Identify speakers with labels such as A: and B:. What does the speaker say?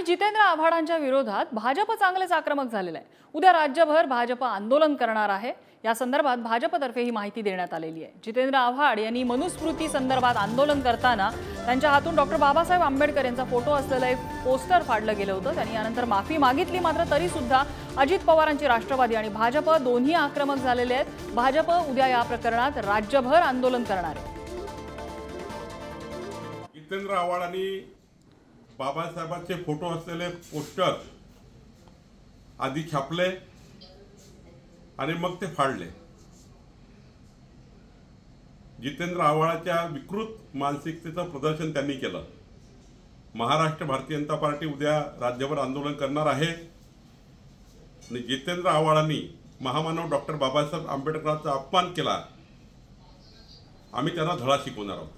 A: जितेंद्र आव्हाडांच्या विरोधात भाजप चांगलेच आक्रमक झालेले आहे। उद्या राज्यभर भाजप आंदोलन करणार आहे। या संदर्भात भाजपतर्फे ही माहिती देण्यात आलेली आहे। जितेंद्र आव्हाड यांनी मनुस्मृती संदर्भात आंदोलन करताना त्यांच्या हातून डॉक्टर बाबासाहेब आंबेडकर यांचा फोटो असलेलं एक पोस्टर फाडलं गेलं होतं। त्यांनी यानंतर माफी मागितली, मात्र तरी सुद्धा अजित पवारांची राष्ट्रवादी आणि भाजप दोन्ही आक्रमक झालेले आहेत। भाजप उद्या या प्रकरणात राज्यभर आंदोलन करणार आहे।
B: जितेंद्र आव्हाडांनी बाबासाहेबांचे फोटो असलेले पोस्टर आधी छापले आणि मग ते फाडले। जितेंद्र आव्हाडाच्या विकृत मानसिकतेचं प्रदर्शन त्यांनी केलं। महाराष्ट्र भारतीय जनता पार्टी उद्या राज्यभर आंदोलन करणार आहे आणि जितेंद्र आव्हाडांनी महामानव डॉक्टर बाबासाहेब आंबेडकरांचा अपमान केला। आम्ही त्यांना धडा शिकवणार आहोत।